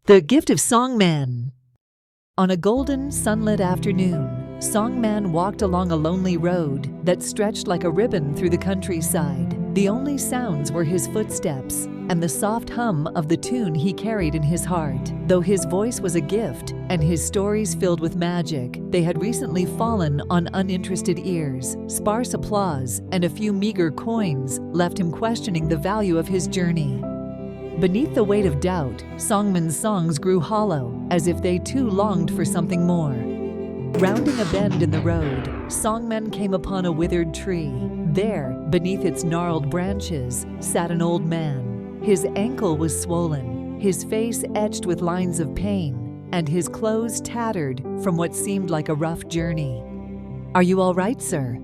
The Gift of Songman. On a golden, sunlit afternoon, Songman walked along a lonely road that stretched like a ribbon through the countryside. The only sounds were his footsteps and the soft hum of the tune he carried in his heart. Though his voice was a gift and his stories filled with magic, they had recently fallen on uninterested ears. Sparse applause and a few meager coins left him questioning the value of his journey. Beneath the weight of doubt, Songman's songs grew hollow, as if they too longed for something more. Rounding a bend in the road, Songman came upon a withered tree. There, beneath its gnarled branches, sat an old man. His ankle was swollen, his face etched with lines of pain, and his clothes tattered from what seemed like a rough journey. "Are you all right, sir?"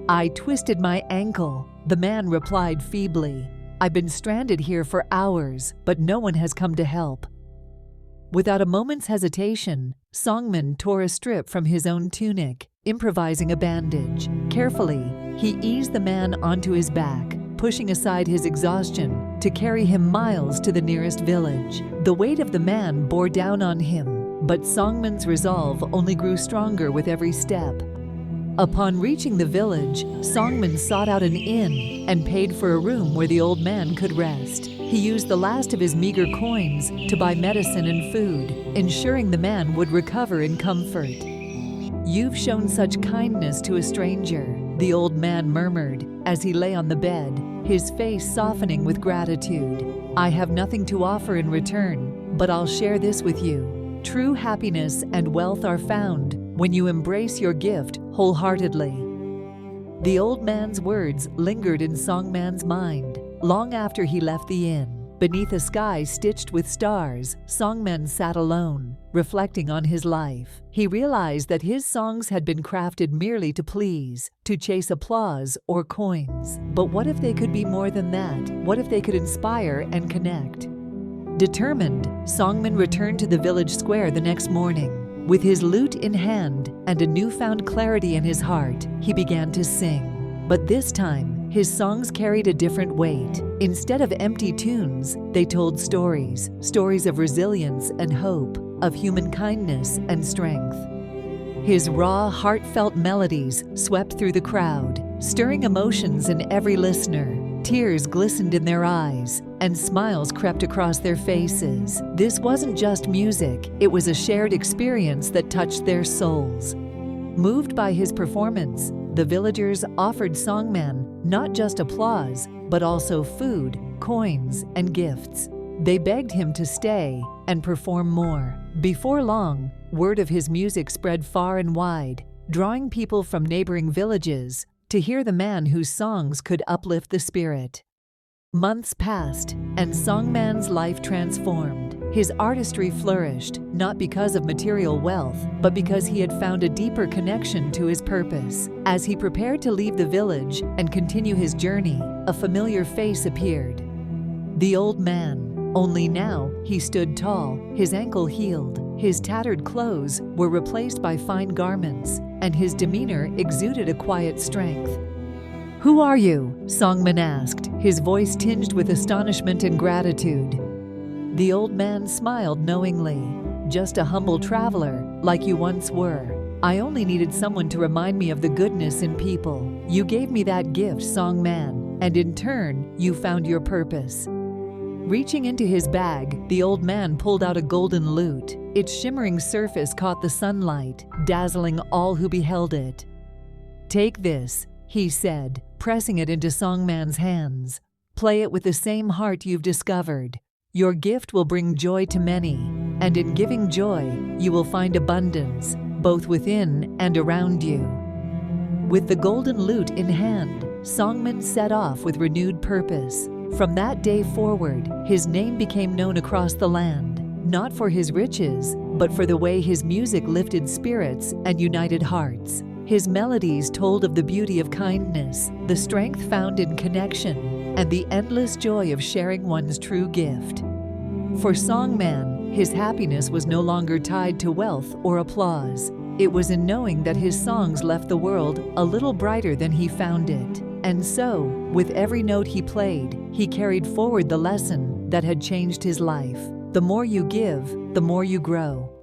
"I twisted my ankle," the man replied feebly. "I've been stranded here for hours, but no one has come to help." Without a moment's hesitation, Songman tore a strip from his own tunic, improvising a bandage. Carefully, he eased the man onto his back, pushing aside his exhaustion to carry him miles to the nearest village. The weight of the man bore down on him, but Songman's resolve only grew stronger with every step. Upon reaching the village, Songman sought out an inn and paid for a room where the old man could rest. He used the last of his meager coins to buy medicine and food, ensuring the man would recover in comfort. "You've shown such kindness to a stranger," the old man murmured as he lay on the bed, his face softening with gratitude. "I have nothing to offer in return, but I'll share this with you. True happiness and wealth are found when you embrace your gift wholeheartedly." The old man's words lingered in Songman's mind long after he left the inn. Beneath a sky stitched with stars, Songman sat alone, reflecting on his life. He realized that his songs had been crafted merely to please, to chase applause or coins. But what if they could be more than that? What if they could inspire and connect? Determined, Songman returned to the village square the next morning. With his lute in hand and a newfound clarity in his heart, he began to sing. But this time, his songs carried a different weight. Instead of empty tunes, they told stories of resilience and hope, of human kindness and strength. His raw, heartfelt melodies swept through the crowd, stirring emotions in every listener. Tears glistened in their eyes, and smiles crept across their faces. This wasn't just music, it was a shared experience that touched their souls. Moved by his performance, the villagers offered Songman not just applause, but also food, coins, and gifts. They begged him to stay and perform more. Before long, word of his music spread far and wide, drawing people from neighboring villages to hear the man whose songs could uplift the spirit. Months passed, and Songman's life transformed. His artistry flourished, not because of material wealth, but because he had found a deeper connection to his purpose. As he prepared to leave the village and continue his journey, a familiar face appeared. The old man, only now he stood tall, his ankle healed, his tattered clothes were replaced by fine garments, and his demeanor exuded a quiet strength. "Who are you?" Songman asked, his voice tinged with astonishment and gratitude. The old man smiled knowingly. "Just a humble traveler, like you once were. I only needed someone to remind me of the goodness in people. You gave me that gift, Songman, and in turn, you found your purpose." Reaching into his bag, the old man pulled out a golden lute. Its shimmering surface caught the sunlight, dazzling all who beheld it. "Take this," he said, pressing it into Songman's hands. "Play it with the same heart you've discovered. Your gift will bring joy to many, and in giving joy, you will find abundance, both within and around you." With the golden lute in hand, Songman set off with renewed purpose. From that day forward, his name became known across the land, not for his riches, but for the way his music lifted spirits and united hearts. His melodies told of the beauty of kindness, the strength found in connection, and the endless joy of sharing one's true gift. For Songman, his happiness was no longer tied to wealth or applause. It was in knowing that his songs left the world a little brighter than he found it. And so, with every note he played, he carried forward the lesson that had changed his life. The more you give, the more you grow.